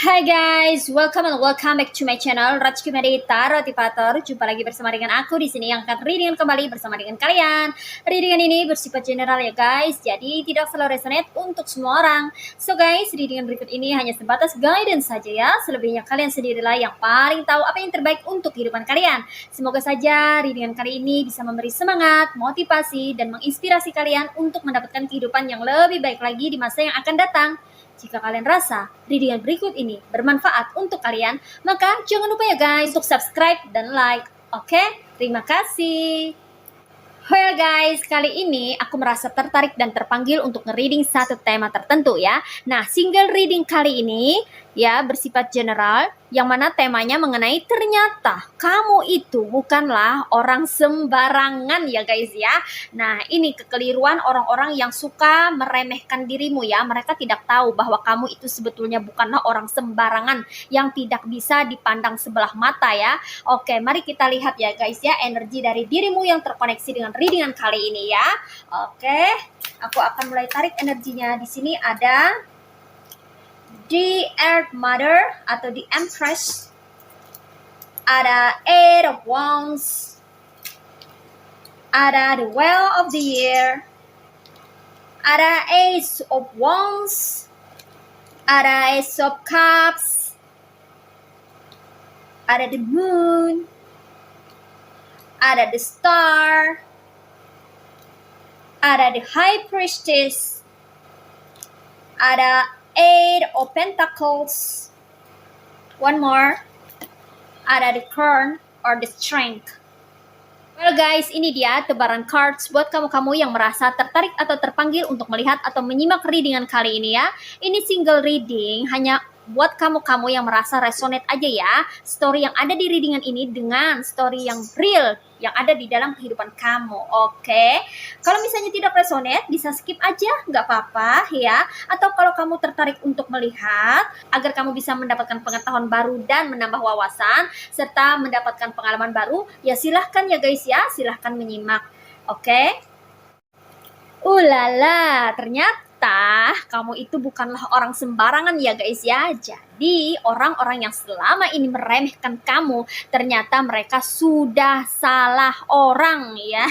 Hai guys, welcome back to my channel Rajkumari Tarot Tipator. Jumpa lagi bersama dengan aku di sini yang akan reading kembali bersama dengan kalian. Readingan ini bersifat general ya guys, jadi tidak selalu resonate untuk semua orang. So guys, readingan berikut ini hanya sebatas guidance saja ya. Selebihnya kalian sendirilah yang paling tahu apa yang terbaik untuk kehidupan kalian. Semoga saja readingan kali ini bisa memberi semangat, motivasi, dan menginspirasi kalian untuk mendapatkan kehidupan yang lebih baik lagi di masa yang akan datang. Jika kalian rasa readingan berikut ini bermanfaat untuk kalian, maka jangan lupa ya guys untuk subscribe dan like. Oke? Terima kasih. Well guys, kali ini aku merasa tertarik dan terpanggil untuk nge-reading satu tema tertentu ya. Nah, single reading kali ini ya bersifat general, yang mana temanya mengenai ternyata kamu itu bukanlah orang sembarangan ya guys ya. Nah, ini kekeliruan orang-orang yang suka meremehkan dirimu ya. Mereka tidak tahu bahwa kamu itu sebetulnya bukanlah orang sembarangan yang tidak bisa dipandang sebelah mata ya. Oke, mari kita lihat ya guys ya energi dari dirimu yang terkoneksi dengan readingan kali ini ya. Oke, aku akan mulai tarik energinya. Di sini ada the Earth Mother atau the Empress, ada Eight of Wands, ada the Well of the Year, ada Ace of Wands, ada Ace of Cups, ada the Moon, ada the Star, ada the High Priestess, ada Eight of Pentacles, one more, ada the Crown or the Strength. Well guys, ini dia tebaran cards buat kamu-kamu yang merasa tertarik atau terpanggil untuk melihat atau menyimak readingan kali ini ya. Ini single reading, hanya buat kamu-kamu yang merasa resonate aja ya. Story yang ada di readingan ini dengan story yang real yang ada di dalam kehidupan kamu. Oke, kalau misalnya tidak resonate bisa skip aja, nggak apa-apa ya. Atau kalau kamu tertarik untuk melihat agar kamu bisa mendapatkan pengetahuan baru dan menambah wawasan serta mendapatkan pengalaman baru, ya silahkan ya guys ya, silahkan menyimak. Oke. Ulala, ternyata kamu itu bukanlah orang sembarangan ya guys ya. Jadi orang-orang yang selama ini meremehkan kamu, ternyata mereka sudah salah orang ya.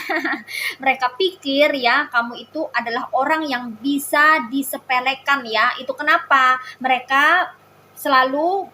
Mereka pikir ya kamu itu adalah orang yang bisa disepelekan ya. Itu kenapa mereka selalu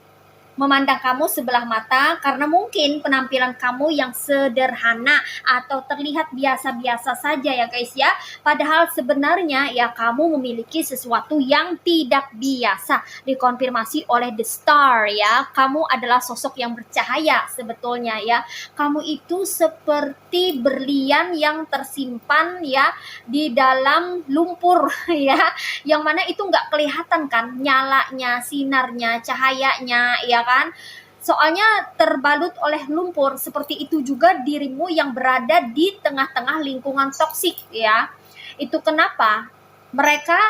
memandang kamu sebelah mata karena mungkin penampilan kamu yang sederhana atau terlihat biasa-biasa saja ya guys ya. Padahal sebenarnya ya kamu memiliki sesuatu yang tidak biasa. Dikonfirmasi oleh The Star ya. Kamu adalah sosok yang bercahaya sebetulnya ya. Kamu itu seperti berlian yang tersimpan ya di dalam lumpur ya. Yang mana itu nggak kelihatan kan nyalanya, sinarnya, cahayanya ya kan, soalnya terbalut oleh lumpur. Seperti itu juga dirimu yang berada di tengah-tengah lingkungan toksik ya. Itu kenapa mereka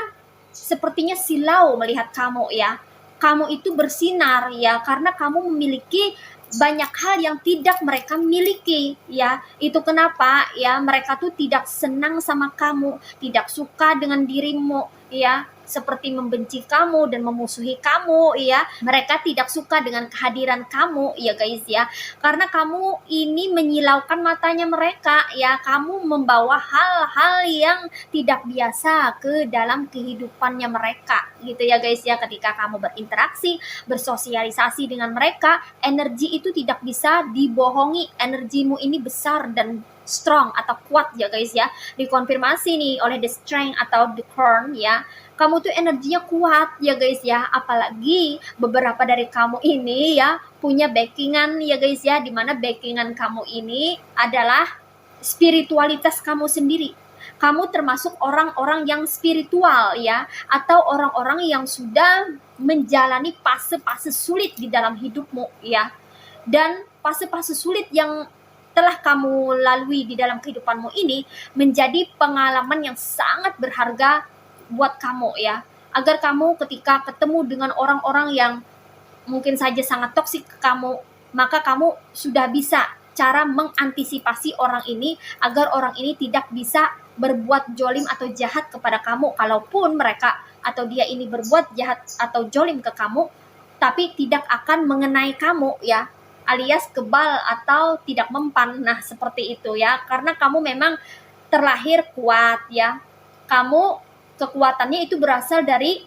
sepertinya silau melihat kamu ya. Kamu itu bersinar ya karena kamu memiliki banyak hal yang tidak mereka miliki ya. Itu kenapa ya mereka tuh tidak senang sama kamu, tidak suka dengan dirimu ya, seperti membenci kamu dan memusuhi kamu ya. Mereka tidak suka dengan kehadiran kamu ya guys ya, karena kamu ini menyilaukan matanya mereka ya. Kamu membawa hal-hal yang tidak biasa ke dalam kehidupannya mereka gitu ya guys ya. Ketika kamu berinteraksi, bersosialisasi dengan mereka, energi itu tidak bisa dibohongi. Energimu ini besar dan strong atau kuat ya guys ya. Dikonfirmasi nih oleh the strength atau the crown ya. Kamu tuh energinya kuat ya guys ya. Apalagi beberapa dari kamu ini ya punya backingan ya guys ya. Dimana backingan kamu ini adalah spiritualitas kamu sendiri. Kamu termasuk orang-orang yang spiritual ya, atau orang-orang yang sudah menjalani fase-fase sulit di dalam hidupmu ya. Dan fase-fase sulit yang telah kamu lalui di dalam kehidupanmu ini menjadi pengalaman yang sangat berharga buat kamu ya. Agar kamu ketika ketemu dengan orang-orang yang mungkin saja sangat toksik ke kamu, maka kamu sudah bisa cara mengantisipasi orang ini agar orang ini tidak bisa berbuat jolim atau jahat kepada kamu. Kalaupun mereka atau dia ini berbuat jahat atau jolim ke kamu, tapi tidak akan mengenai kamu ya, alias kebal atau tidak mempan. Nah, seperti itu ya. Karena kamu memang terlahir kuat ya. Kamu kekuatannya itu berasal dari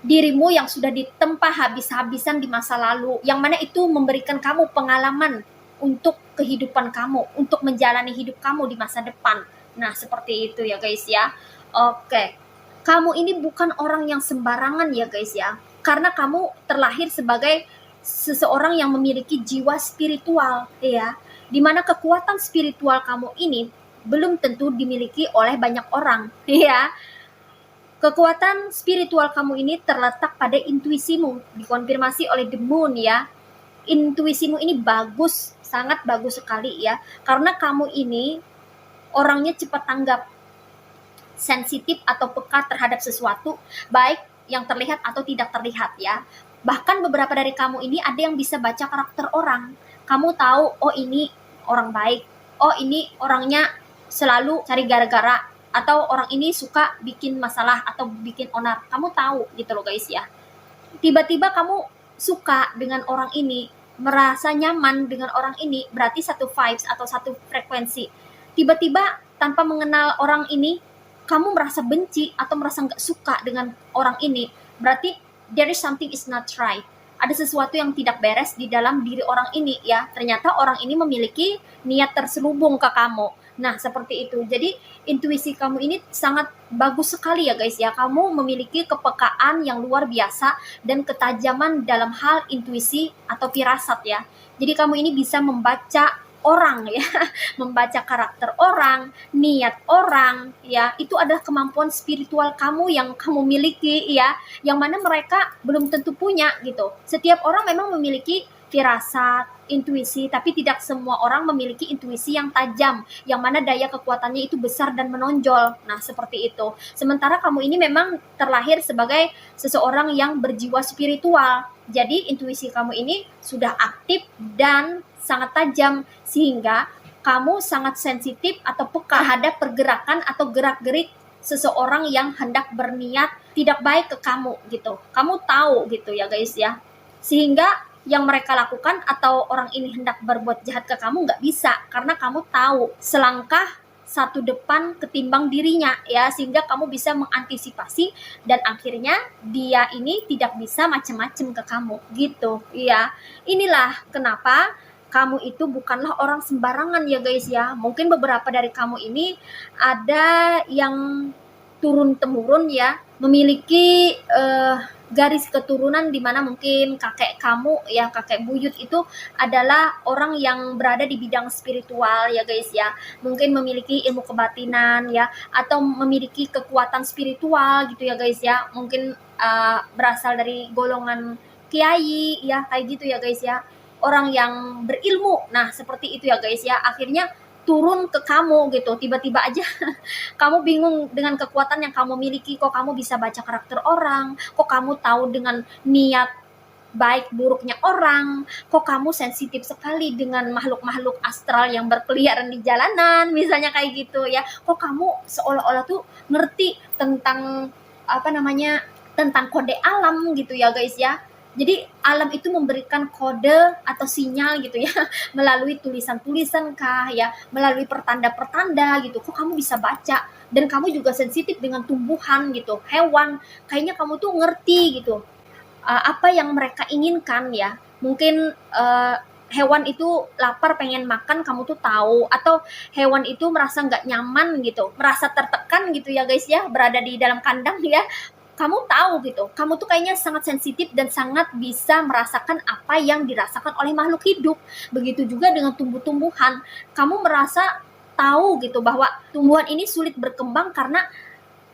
dirimu yang sudah ditempa habis-habisan di masa lalu, yang mana itu memberikan kamu pengalaman untuk kehidupan kamu, untuk menjalani hidup kamu di masa depan. Nah, seperti itu ya guys ya. Oke, kamu ini bukan orang yang sembarangan ya guys ya, karena kamu terlahir sebagai seseorang yang memiliki jiwa spiritual ya, dimana kekuatan spiritual kamu ini belum tentu dimiliki oleh banyak orang ya. Kekuatan spiritual kamu ini terletak pada intuisimu, dikonfirmasi oleh The Moon ya. Intuisimu ini bagus, sangat bagus sekali ya. Karena kamu ini orangnya cepat tanggap, sensitif atau peka terhadap sesuatu, baik yang terlihat atau tidak terlihat ya. Bahkan beberapa dari kamu ini ada yang bisa baca karakter orang. Kamu tahu, oh ini orang baik, oh ini orangnya selalu cari gara-gara, atau orang ini suka bikin masalah atau bikin onar. Kamu tahu gitu loh guys ya. Tiba-tiba kamu suka dengan orang ini, merasa nyaman dengan orang ini, berarti satu vibes atau satu frekuensi. Tiba-tiba tanpa mengenal orang ini, kamu merasa benci atau merasa nggak suka dengan orang ini, berarti there is something is not right. Ada sesuatu yang tidak beres di dalam diri orang ini ya. Ternyata orang ini memiliki niat terselubung ke kamu. Nah, seperti itu. Jadi, intuisi kamu ini sangat bagus sekali ya guys ya. Kamu memiliki kepekaan yang luar biasa dan ketajaman dalam hal intuisi atau firasat ya. Jadi, kamu ini bisa membaca orang ya, membaca karakter orang, niat orang ya. Itu adalah kemampuan spiritual kamu yang kamu miliki ya, yang mana mereka belum tentu punya gitu. Setiap orang memang memiliki firasat, intuisi, tapi tidak semua orang memiliki intuisi yang tajam, yang mana daya kekuatannya itu besar dan menonjol. Nah, seperti itu. Sementara kamu ini memang terlahir sebagai seseorang yang berjiwa spiritual. Jadi, intuisi kamu ini sudah aktif dan sangat tajam, sehingga kamu sangat sensitif atau peka terhadap pergerakan atau gerak-gerik seseorang yang hendak berniat tidak baik ke kamu gitu. Kamu tahu gitu ya guys ya. Sehingga yang mereka lakukan atau orang ini hendak berbuat jahat ke kamu nggak bisa, karena kamu tahu selangkah satu depan ketimbang dirinya ya, sehingga kamu bisa mengantisipasi dan akhirnya dia ini tidak bisa macam-macam ke kamu gitu ya. Inilah kenapa kamu itu bukanlah orang sembarangan ya guys ya. Mungkin beberapa dari kamu ini ada yang turun-temurun ya, memiliki garis keturunan di mana mungkin kakek kamu ya, kakek buyut itu adalah orang yang berada di bidang spiritual ya guys ya. Mungkin memiliki ilmu kebatinan ya, atau memiliki kekuatan spiritual gitu ya guys ya. Mungkin berasal dari golongan kiai ya, kayak gitu ya guys ya. Orang yang berilmu. Nah, seperti itu ya guys ya. Akhirnya turun ke kamu gitu, tiba-tiba aja kamu bingung dengan kekuatan yang kamu miliki. Kok kamu bisa baca karakter orang, kok kamu tahu dengan niat baik buruknya orang, kok kamu sensitif sekali dengan makhluk-makhluk astral yang berkeliaran di jalanan, misalnya kayak gitu ya. Kok kamu seolah-olah tuh ngerti tentang tentang kode alam gitu ya guys ya. Jadi alam itu memberikan kode atau sinyal gitu ya, melalui tulisan-tulisan kah ya, melalui pertanda-pertanda gitu. Kok kamu bisa baca, dan kamu juga sensitif dengan tumbuhan gitu, hewan. Kayaknya kamu tuh ngerti gitu apa yang mereka inginkan ya. Mungkin hewan itu lapar pengen makan, kamu tuh tahu. Atau hewan itu merasa nggak nyaman gitu, merasa tertekan gitu ya guys ya, berada di dalam kandang ya. Kamu tahu gitu, kamu tuh kayaknya sangat sensitif dan sangat bisa merasakan apa yang dirasakan oleh makhluk hidup. Begitu juga dengan tumbuh-tumbuhan, kamu merasa tahu gitu bahwa tumbuhan ini sulit berkembang karena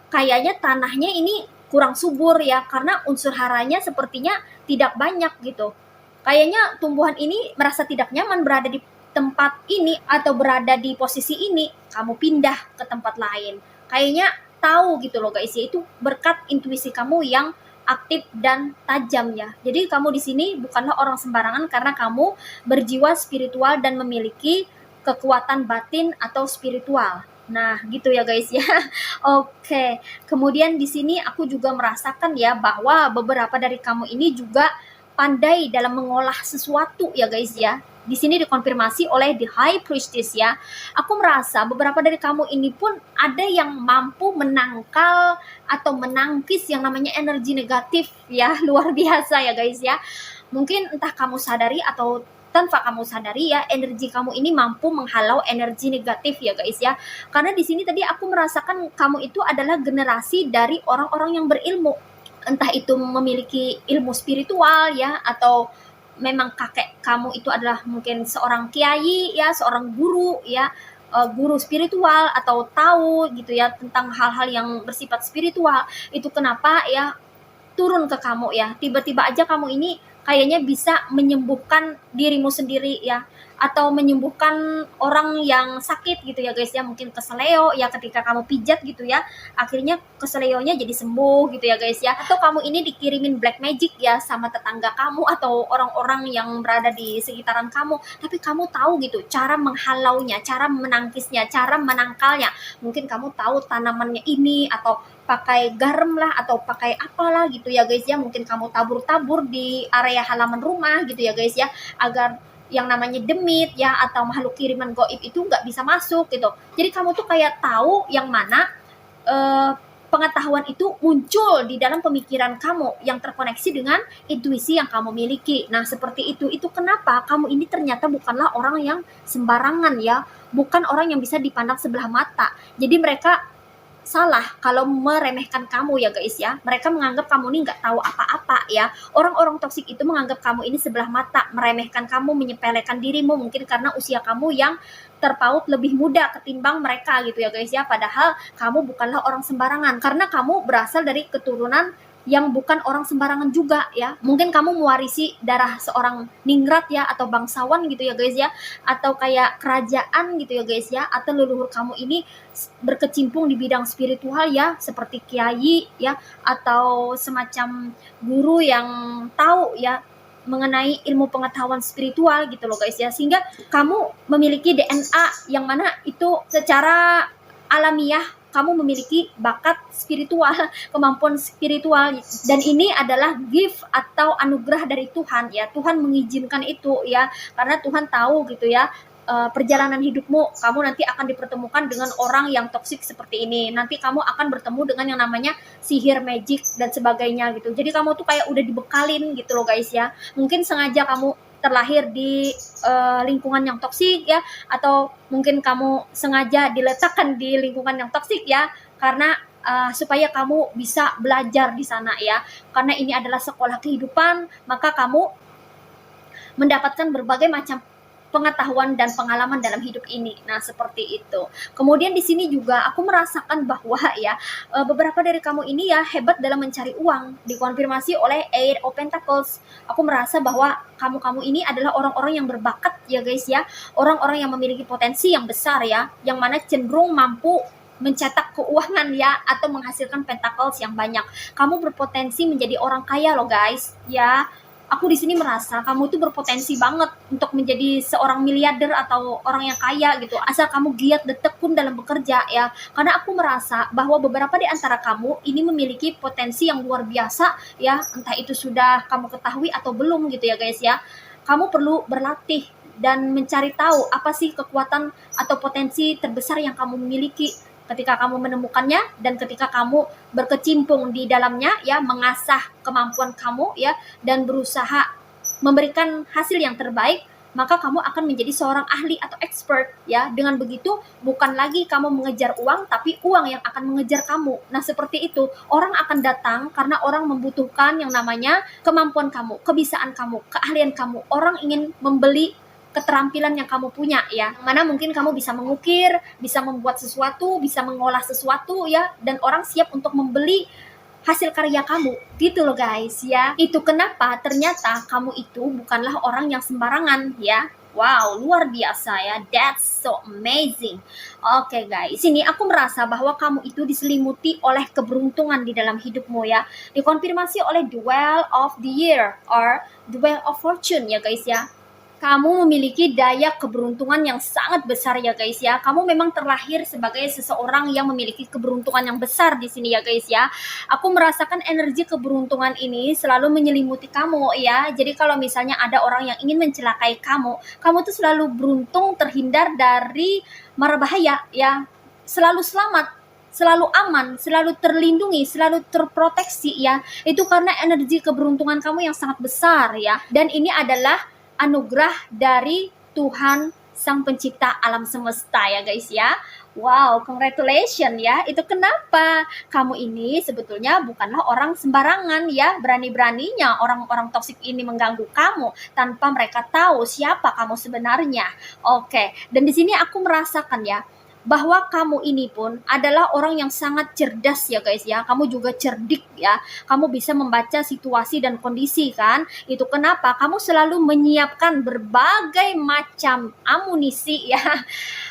kayaknya tanahnya ini kurang subur ya, karena unsur haranya sepertinya tidak banyak gitu. Kayaknya tumbuhan ini merasa tidak nyaman berada di tempat ini atau berada di posisi ini, kamu pindah ke tempat lain. Kayaknya tahu gitu loh guys ya, itu berkat intuisi kamu yang aktif dan tajam ya. Jadi kamu di sini bukanlah orang sembarangan, karena kamu berjiwa spiritual dan memiliki kekuatan batin atau spiritual. Nah, gitu ya guys ya. Oke. Kemudian di sini aku juga merasakan ya bahwa beberapa dari kamu ini juga pandai dalam mengolah sesuatu ya guys ya. Di sini dikonfirmasi oleh the High Priestess ya. Aku merasa beberapa dari kamu ini pun ada yang mampu menangkal atau menangkis yang namanya energi negatif ya. Luar biasa ya guys ya. Mungkin entah kamu sadari atau tanpa kamu sadari ya, energi kamu ini mampu menghalau energi negatif ya guys ya. Karena di sini tadi aku merasakan kamu itu adalah generasi dari orang-orang yang berilmu. Entah itu memiliki ilmu spiritual ya, atau memang kakek kamu itu adalah mungkin seorang kiai ya, seorang guru ya, guru spiritual atau tahu gitu ya tentang hal-hal yang bersifat spiritual. Itu kenapa ya turun ke kamu ya. Tiba-tiba aja kamu ini kayaknya bisa menyembuhkan dirimu sendiri ya, atau menyembuhkan orang yang sakit gitu ya guys ya, mungkin keseleo ya ketika kamu pijat gitu ya, akhirnya keseleonya jadi sembuh gitu ya guys ya, atau kamu ini dikirimin black magic ya sama tetangga kamu atau orang-orang yang berada di sekitaran kamu, tapi kamu tahu gitu cara menghalaunya, cara menangkisnya, cara menangkalnya. Mungkin kamu tahu tanamannya ini, atau pakai garam lah atau pakai apalah gitu ya guys ya, mungkin kamu tabur-tabur di area halaman rumah gitu ya guys ya, agar yang namanya demit ya atau makhluk kiriman goib itu nggak bisa masuk gitu. Jadi kamu tuh kayak tahu yang mana eh, pengetahuan itu muncul di dalam pemikiran kamu yang terkoneksi dengan intuisi yang kamu miliki. Nah, seperti itu. Itu kenapa kamu ini ternyata bukanlah orang yang sembarangan ya, bukan orang yang bisa dipandang sebelah mata. Jadi mereka salah kalau meremehkan kamu ya guys ya. Mereka menganggap kamu ini nggak tahu apa-apa ya. Orang-orang toksik itu menganggap kamu ini sebelah mata, meremehkan kamu, menyepelekan dirimu mungkin karena usia kamu yang terpaut lebih muda ketimbang mereka gitu ya guys ya. Padahal kamu bukanlah orang sembarangan karena kamu berasal dari keturunan yang bukan orang sembarangan juga ya. Mungkin kamu mewarisi darah seorang ningrat ya, atau bangsawan gitu ya guys ya, atau kayak kerajaan gitu ya guys ya, atau leluhur kamu ini berkecimpung di bidang spiritual ya, seperti kiai ya, atau semacam guru yang tahu ya mengenai ilmu pengetahuan spiritual gitu loh guys ya, sehingga kamu memiliki DNA yang mana itu secara alamiah kamu memiliki bakat spiritual, kemampuan spiritual, dan ini adalah gift atau anugerah dari Tuhan ya. Tuhan mengizinkan itu ya, karena Tuhan tahu gitu ya, perjalanan hidupmu, kamu nanti akan dipertemukan dengan orang yang toksik seperti ini. Nanti kamu akan bertemu dengan yang namanya sihir, magic dan sebagainya gitu. Jadi kamu tuh kayak udah dibekalin gitu loh guys ya. Mungkin sengaja kamu terlahir di lingkungan yang toksik ya, atau mungkin kamu sengaja diletakkan di lingkungan yang toksik ya, karena supaya kamu bisa belajar di sana ya. Karena ini adalah sekolah kehidupan, maka kamu mendapatkan berbagai macam pengetahuan dan pengalaman dalam hidup ini. Nah, seperti itu. Kemudian di sini juga aku merasakan bahwa ya beberapa dari kamu ini ya hebat dalam mencari uang. Dikonfirmasi oleh Eight of Pentacles. Aku merasa bahwa kamu-kamu ini adalah orang-orang yang berbakat ya guys ya. Orang-orang yang memiliki potensi yang besar ya, yang mana cenderung mampu mencetak keuangan ya, atau menghasilkan pentacles yang banyak. Kamu berpotensi menjadi orang kaya loh guys ya. Aku di sini merasa kamu tuh berpotensi banget untuk menjadi seorang miliarder atau orang yang kaya gitu, asal kamu giat dan tekun dalam bekerja ya. Karena aku merasa bahwa beberapa di antara kamu ini memiliki potensi yang luar biasa ya, entah itu sudah kamu ketahui atau belum gitu ya guys ya. Kamu perlu berlatih dan mencari tahu apa sih kekuatan atau potensi terbesar yang kamu miliki. Ketika kamu menemukannya dan ketika kamu berkecimpung di dalamnya ya, mengasah kemampuan kamu ya, dan berusaha memberikan hasil yang terbaik, maka kamu akan menjadi seorang ahli atau expert ya. Dengan begitu bukan lagi kamu mengejar uang, tapi uang yang akan mengejar kamu. Nah, seperti itu. Orang akan datang karena orang membutuhkan yang namanya kemampuan kamu, kebisaan kamu, keahlian kamu. Orang ingin membeli keterampilan yang kamu punya ya, mana mungkin kamu bisa mengukir, bisa membuat sesuatu, bisa mengolah sesuatu ya, dan orang siap untuk membeli hasil karya kamu gitu loh guys ya. Itu kenapa ternyata kamu itu bukanlah orang yang sembarangan ya. Wow, luar biasa ya. That's so amazing. Oke guys, sini aku merasa bahwa kamu itu diselimuti oleh keberuntungan di dalam hidupmu ya. Dikonfirmasi oleh the Wheel of the Year or the Wheel of Fortune ya guys ya. Kamu memiliki daya keberuntungan yang sangat besar ya guys ya. Kamu memang terlahir sebagai seseorang yang memiliki keberuntungan yang besar di sini ya guys ya. Aku merasakan energi keberuntungan ini selalu menyelimuti kamu ya. Jadi kalau misalnya ada orang yang ingin mencelakai kamu, kamu tuh selalu beruntung terhindar dari mara bahaya ya. Selalu selamat, selalu aman, selalu terlindungi, selalu terproteksi ya. Itu karena energi keberuntungan kamu yang sangat besar ya. Dan ini adalah anugerah dari Tuhan Sang Pencipta alam semesta ya guys ya. Wow, congratulations ya. Itu kenapa kamu ini sebetulnya bukanlah orang sembarangan ya. Berani-beraninya orang-orang toksik ini mengganggu kamu tanpa mereka tahu siapa kamu sebenarnya. Oke, dan di sini aku merasakan ya bahwa kamu ini pun adalah orang yang sangat cerdas ya guys ya. Kamu juga cerdik ya. Kamu bisa membaca situasi dan kondisi kan. Itu kenapa kamu selalu menyiapkan berbagai macam amunisi ya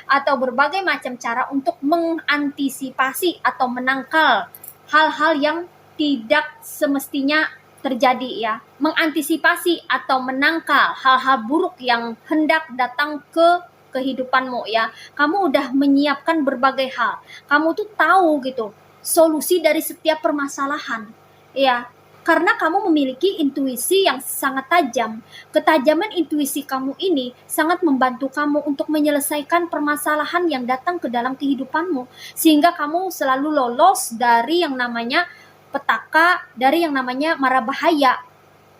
atau berbagai macam cara untuk mengantisipasi atau menangkal hal-hal yang tidak semestinya terjadi ya. Mengantisipasi atau menangkal hal-hal buruk yang hendak datang ke kehidupanmu ya. Kamu udah menyiapkan berbagai hal. Kamu tuh tahu gitu solusi dari setiap permasalahan ya. Karena kamu memiliki intuisi yang sangat tajam. Ketajaman intuisi kamu ini sangat membantu kamu untuk menyelesaikan permasalahan yang datang ke dalam kehidupanmu. Sehingga kamu selalu lolos dari yang namanya petaka, dari yang namanya mara bahaya.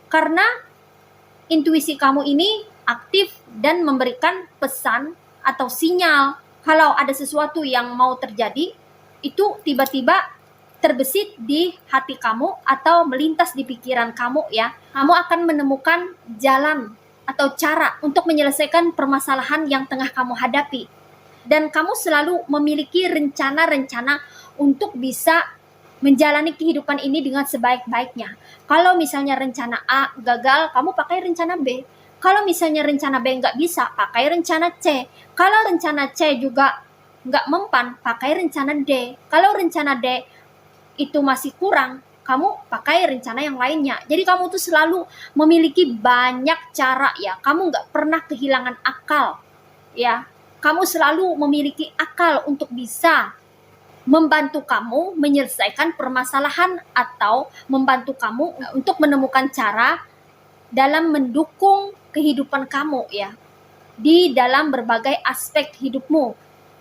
Karena intuisi kamu ini aktif dan memberikan pesan atau sinyal kalau ada sesuatu yang mau terjadi, itu tiba-tiba terbesit di hati kamu atau melintas di pikiran kamu ya. Kamu akan menemukan jalan atau cara untuk menyelesaikan permasalahan yang tengah kamu hadapi. Dan kamu selalu memiliki rencana-rencana untuk bisa menjalani kehidupan ini dengan sebaik-baiknya. Kalau misalnya rencana A gagal, kamu pakai rencana B. Kalau misalnya rencana B nggak bisa, pakai rencana C. Kalau rencana C juga nggak mempan, pakai rencana D. Kalau rencana D itu masih kurang, kamu pakai rencana yang lainnya. Jadi kamu tuh selalu memiliki banyak cara ya. Kamu nggak pernah kehilangan akal ya. Kamu selalu memiliki akal untuk bisa membantu kamu menyelesaikan permasalahan atau membantu kamu untuk menemukan cara dalam mendukung kehidupan kamu ya, di dalam berbagai aspek hidupmu,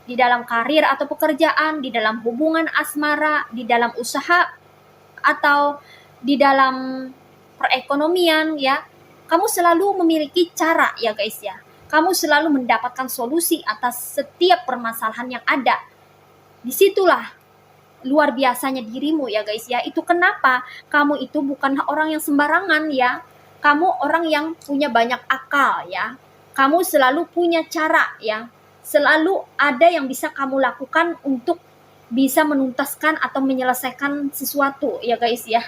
di dalam karir atau pekerjaan, di dalam hubungan asmara, di dalam usaha atau di dalam perekonomian ya. Kamu selalu memiliki cara ya guys ya. Kamu selalu mendapatkan solusi atas setiap permasalahan yang ada. Disitulah luar biasanya dirimu ya guys ya. Itu kenapa kamu itu bukanlah orang yang sembarangan ya. Kamu orang yang punya banyak akal ya. Kamu selalu punya cara ya. Selalu ada yang bisa kamu lakukan untuk bisa menuntaskan atau menyelesaikan sesuatu ya guys ya.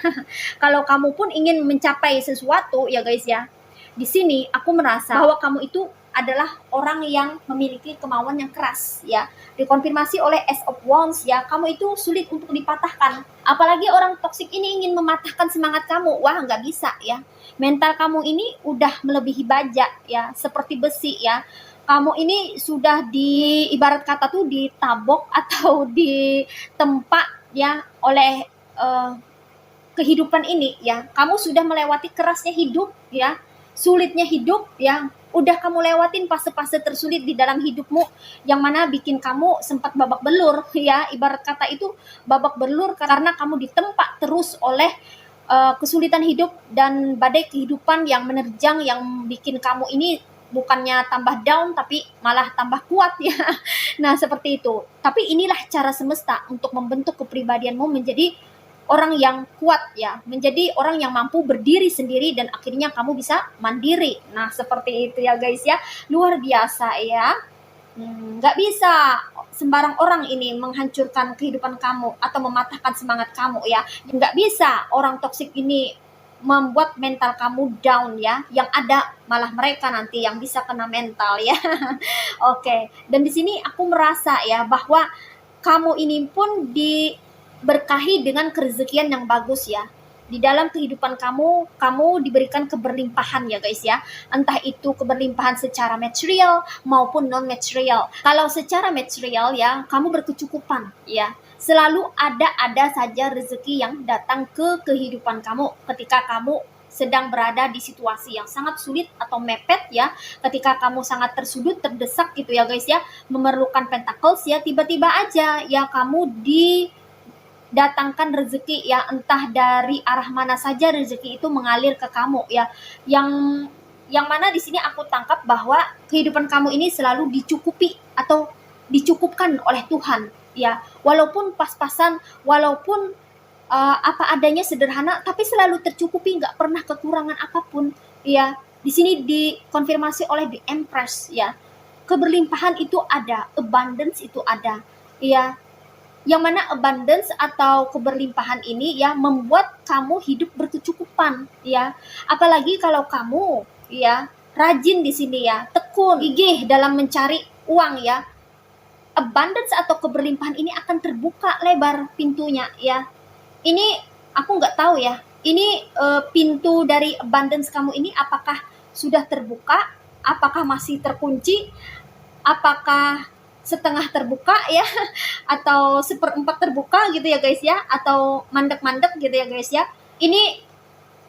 Kalau kamu pun ingin mencapai sesuatu ya guys ya. Di sini aku merasa bahwa kamu itu adalah orang yang memiliki kemauan yang keras ya. Dikonfirmasi oleh Ace of Wands ya, kamu itu sulit untuk dipatahkan. Apalagi orang toksik ini ingin mematahkan semangat kamu. Wah, nggak bisa ya. Mental kamu ini udah melebihi baja ya, seperti besi ya. Kamu ini sudah ibarat kata tuh ditabok atau ditempa ya oleh kehidupan ini ya. Kamu sudah melewati kerasnya hidup ya, sulitnya hidup ya. Udah kamu lewatin fase-fase tersulit di dalam hidupmu yang mana bikin kamu sempat babak belur ya. Ibarat kata itu babak belur karena kamu ditempa terus oleh kesulitan hidup dan badai kehidupan yang menerjang, yang bikin kamu ini bukannya tambah down tapi malah tambah kuat ya. Nah seperti itu. Tapi inilah cara semesta untuk membentuk kepribadianmu menjadi orang yang kuat ya, menjadi orang yang mampu berdiri sendiri dan akhirnya kamu bisa mandiri. Nah seperti itu ya guys ya, luar biasa ya. Nggak bisa sembarang orang ini menghancurkan kehidupan kamu atau mematahkan semangat kamu ya. Nggak bisa orang toksik ini membuat mental kamu down ya. Yang ada malah mereka nanti yang bisa kena mental ya. Oke, dan di sini aku merasa ya bahwa kamu ini pun diberkahi dengan kerezekian yang bagus ya. di dalam kehidupan kamu diberikan keberlimpahan ya guys ya. Entah itu keberlimpahan secara material maupun non material. Kalau secara material ya, kamu berkecukupan ya. Selalu ada saja rezeki yang datang ke kehidupan kamu ketika kamu sedang berada di situasi yang sangat sulit atau mepet ya, ketika kamu sangat tersudut, terdesak gitu ya guys ya, memerlukan pentacles ya, tiba-tiba aja ya kamu didatangkan rezeki ya, entah dari arah mana saja rezeki itu mengalir ke kamu ya. Yang mana di sini aku tangkap bahwa kehidupan kamu ini selalu dicukupi atau dicukupkan oleh Tuhan ya, walaupun pas-pasan, walaupun apa adanya, sederhana, tapi selalu tercukupi, nggak pernah kekurangan apapun ya. Di sini dikonfirmasi oleh The Empress ya, keberlimpahan itu ada, abundance itu ada ya. Yang mana abundance atau keberlimpahan ini ya membuat kamu hidup berkecukupan ya. Apalagi kalau kamu ya rajin di sini ya, tekun, gigih dalam mencari uang ya, abundance atau keberlimpahan ini akan terbuka lebar pintunya ya. Ini aku nggak tahu ya, ini pintu dari abundance kamu ini apakah sudah terbuka, apakah masih terkunci, apakah setengah terbuka ya, atau seperempat terbuka gitu ya guys ya, atau mandek-mandek gitu ya guys ya. Ini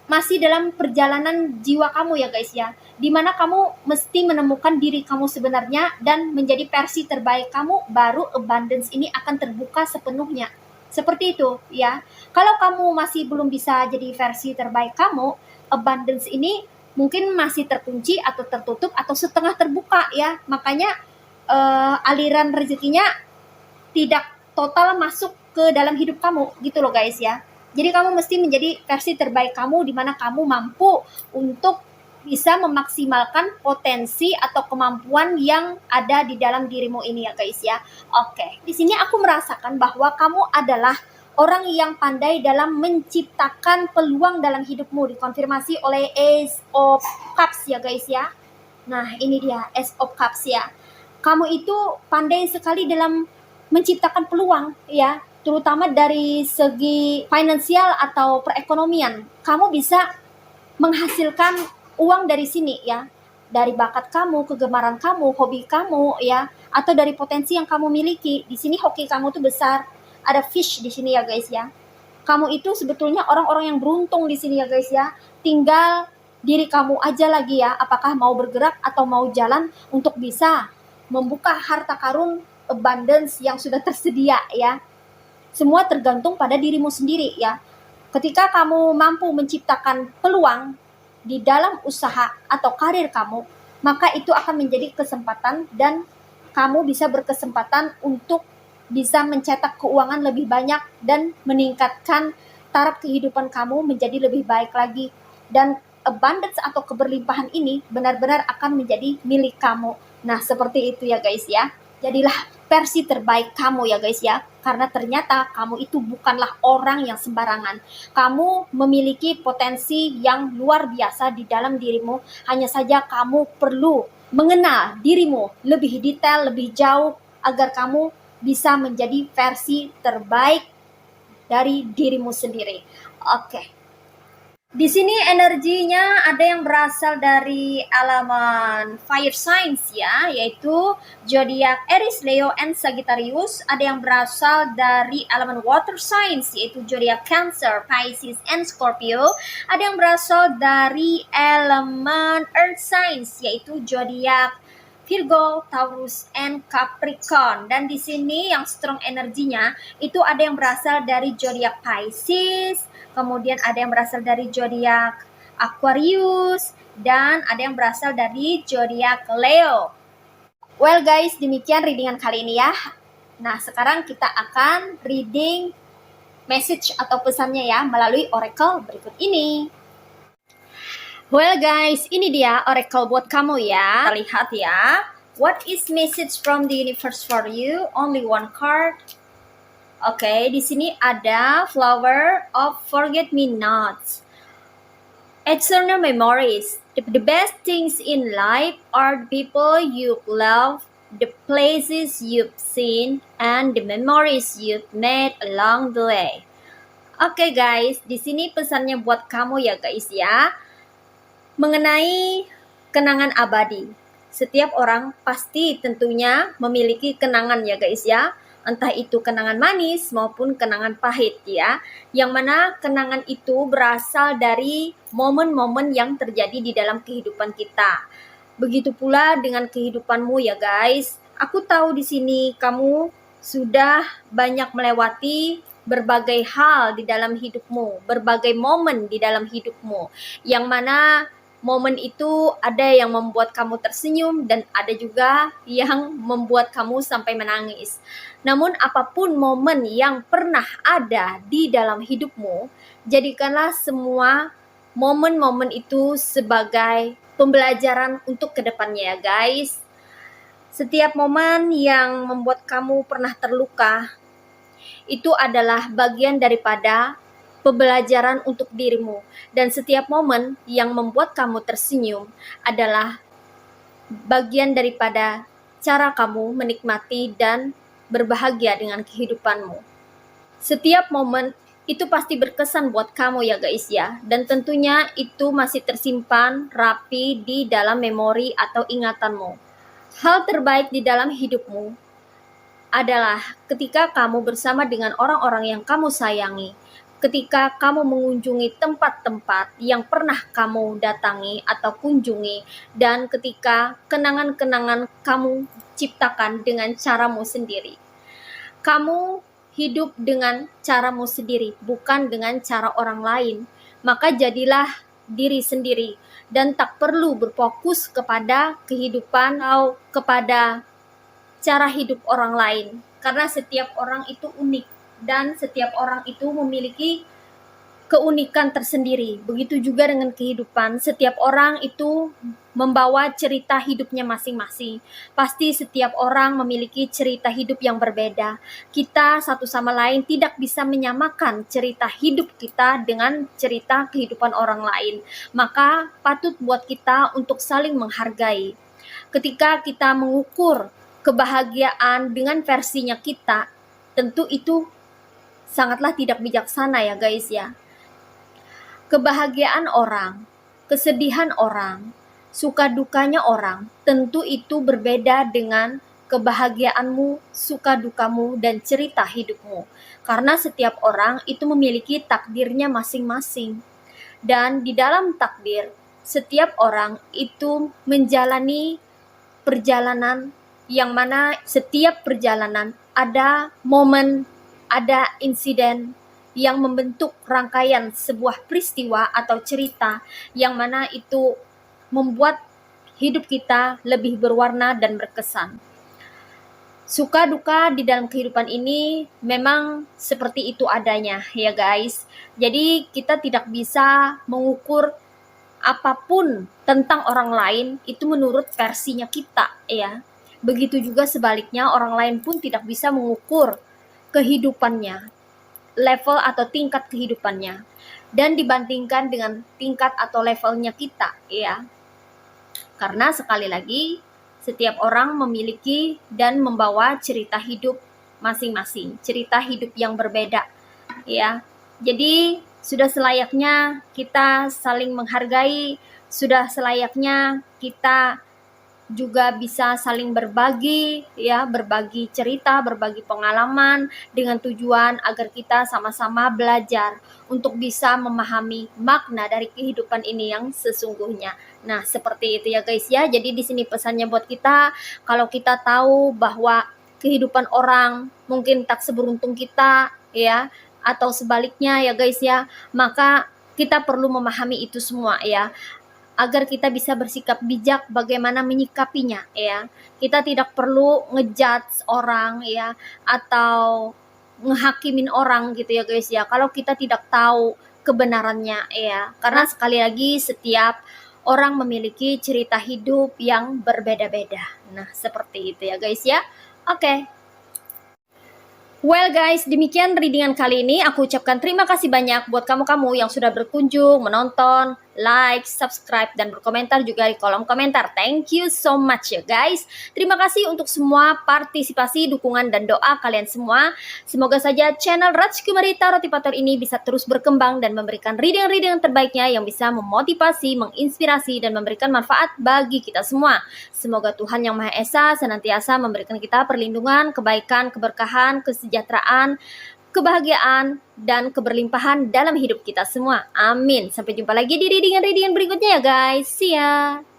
masih dalam perjalanan jiwa kamu ya guys ya, dimana kamu mesti menemukan diri kamu sebenarnya dan menjadi versi terbaik kamu, baru abundance ini akan terbuka sepenuhnya. Seperti itu ya. Kalau kamu masih belum bisa jadi versi terbaik kamu, abundance ini mungkin masih terkunci atau tertutup atau setengah terbuka ya. Makanya aliran rezekinya tidak total masuk ke dalam hidup kamu gitu loh guys ya. Jadi kamu mesti menjadi versi terbaik kamu, di mana kamu mampu untuk bisa memaksimalkan potensi atau kemampuan yang ada di dalam dirimu ini ya guys ya. Oke, di sini aku merasakan bahwa kamu adalah orang yang pandai dalam menciptakan peluang dalam hidupmu, dikonfirmasi oleh Ace of Cups ya guys ya. Nah, ini dia Ace of Cups ya. Kamu itu pandai sekali dalam menciptakan peluang ya, terutama dari segi finansial atau perekonomian. Kamu bisa menghasilkan uang dari sini ya, dari bakat kamu, kegemaran kamu, hobi kamu ya, atau dari potensi yang kamu miliki. Di sini hoki kamu tuh besar. Ada fish di sini ya guys ya. Kamu itu sebetulnya orang-orang yang beruntung di sini ya guys ya. Tinggal diri kamu aja lagi ya, apakah mau bergerak atau mau jalan untuk bisa membuka harta karun abundance yang sudah tersedia ya. Semua tergantung pada dirimu sendiri ya. Ketika kamu mampu menciptakan peluang di dalam usaha atau karir kamu, maka itu akan menjadi kesempatan dan kamu bisa berkesempatan untuk bisa mencetak keuangan lebih banyak dan meningkatkan taraf kehidupan kamu menjadi lebih baik lagi. Dan abundance atau keberlimpahan ini benar-benar akan menjadi milik kamu. Nah, seperti itu ya guys ya. Jadilah versi terbaik kamu ya guys ya. Karena ternyata kamu itu bukanlah orang yang sembarangan. Kamu memiliki potensi yang luar biasa di dalam dirimu. Hanya saja kamu perlu mengenal dirimu lebih detail, lebih jauh, agar kamu bisa menjadi versi terbaik dari dirimu sendiri. Oke. Di sini energinya ada yang berasal dari elemen fire signs ya, yaitu zodiak Aries, Leo, and Sagittarius. Ada yang berasal dari elemen water signs, yaitu zodiak Cancer, Pisces, and Scorpio. Ada yang berasal dari elemen earth signs, yaitu zodiak Virgo, Taurus, and Capricorn. Dan di sini yang strong energinya itu ada yang berasal dari zodiak Pisces, kemudian ada yang berasal dari zodiak Aquarius, dan ada yang berasal dari zodiak Leo. Well guys, demikian readingan kali ini ya. Nah, sekarang kita akan reading message atau pesannya ya melalui oracle berikut ini. Well guys, ini dia oracle buat kamu ya. Kita lihat ya. What is message from the universe for you? Only one card. Oke, di sini ada Flower of Forget-Me-Nots. Eternal memories. The best things in life are the people you love, the places you've seen, and the memories you've made along the way. Oke guys, di sini pesannya buat kamu ya guys ya. Mengenai kenangan abadi. Setiap orang pasti tentunya memiliki kenangan ya guys ya. Entah itu kenangan manis maupun kenangan pahit ya. Yang mana kenangan itu berasal dari momen-momen yang terjadi di dalam kehidupan kita. Begitu pula dengan kehidupanmu ya guys. Aku tahu di sini kamu sudah banyak melewati berbagai hal di dalam hidupmu, berbagai momen di dalam hidupmu, yang mana momen itu ada yang membuat kamu tersenyum dan ada juga yang membuat kamu sampai menangis. Namun apapun momen yang pernah ada di dalam hidupmu, jadikanlah semua momen-momen itu sebagai pembelajaran untuk kedepannya ya guys. Setiap momen yang membuat kamu pernah terluka, itu adalah bagian daripada pembelajaran untuk dirimu. Dan setiap momen yang membuat kamu tersenyum adalah bagian daripada cara kamu menikmati dan berbahagia dengan kehidupanmu. Setiap momen itu pasti berkesan buat kamu ya guys ya. Dan tentunya itu masih tersimpan rapi di dalam memori atau ingatanmu. Hal terbaik di dalam hidupmu adalah ketika kamu bersama dengan orang-orang yang kamu sayangi, ketika kamu mengunjungi tempat-tempat yang pernah kamu datangi atau kunjungi, dan ketika kenangan-kenangan kamu ciptakan dengan caramu sendiri. Kamu hidup dengan caramu sendiri, bukan dengan cara orang lain. Maka jadilah diri sendiri dan tak perlu berfokus kepada kehidupan atau kepada cara hidup orang lain, karena setiap orang itu unik dan setiap orang itu memiliki keunikan tersendiri. Begitu juga dengan kehidupan, setiap orang itu membawa cerita hidupnya masing-masing. Pasti setiap orang memiliki cerita hidup yang berbeda. Kita satu sama lain tidak bisa menyamakan cerita hidup kita dengan cerita kehidupan orang lain. Maka patut buat kita untuk saling menghargai. Ketika kita mengukur kebahagiaan dengan versinya kita, tentu itu sangatlah tidak bijaksana ya guys ya. Kebahagiaan orang, kesedihan orang, suka dukanya orang, tentu itu berbeda dengan kebahagiaanmu, suka dukamu, dan cerita hidupmu. Karena setiap orang itu memiliki takdirnya masing-masing. Dan di dalam takdir, setiap orang itu menjalani perjalanan yang mana setiap perjalanan ada momen, ada insiden yang membentuk rangkaian sebuah peristiwa atau cerita yang mana itu membuat hidup kita lebih berwarna dan berkesan. Suka duka di dalam kehidupan ini memang seperti itu adanya ya guys. Jadi kita tidak bisa mengukur apapun tentang orang lain itu menurut versinya kita ya. Begitu juga sebaliknya, orang lain pun tidak bisa mengukur kehidupannya, level atau tingkat kehidupannya, dan dibandingkan dengan tingkat atau levelnya kita ya. Karena sekali lagi, setiap orang memiliki dan membawa cerita hidup masing-masing, cerita hidup yang berbeda ya. Jadi sudah selayaknya kita saling menghargai, sudah selayaknya kita juga bisa saling berbagi ya, berbagi cerita, berbagi pengalaman dengan tujuan agar kita sama-sama belajar untuk bisa memahami makna dari kehidupan ini yang sesungguhnya. Nah, seperti itu ya guys ya. Jadi di sini pesannya buat kita, kalau kita tahu bahwa kehidupan orang mungkin tak seberuntung kita ya, atau sebaliknya ya guys ya, maka kita perlu memahami itu semua ya, agar kita bisa bersikap bijak bagaimana menyikapinya ya. Kita tidak perlu ngejudge orang ya, atau ngehakimin orang gitu ya guys ya, kalau kita tidak tahu kebenarannya ya. Karena sekali lagi setiap orang memiliki cerita hidup yang berbeda-beda. Nah, seperti itu ya guys ya. Oke. Well guys, demikian readingan kali ini. Aku ucapkan terima kasih banyak buat kamu-kamu yang sudah berkunjung, menonton, like, subscribe, dan berkomentar juga di kolom komentar. Thank you so much ya guys. Terima kasih untuk semua partisipasi, dukungan, dan doa kalian semua. Semoga saja channel Rajkumari Tarot Tipator ini bisa terus berkembang dan memberikan reading-reading terbaiknya yang bisa memotivasi, menginspirasi, dan memberikan manfaat bagi kita semua. Semoga Tuhan Yang Maha Esa senantiasa memberikan kita perlindungan, kebaikan, keberkahan, kesejahteraan, kebahagiaan, dan keberlimpahan dalam hidup kita semua. Amin. Sampai jumpa lagi di readingan berikutnya ya guys. See ya.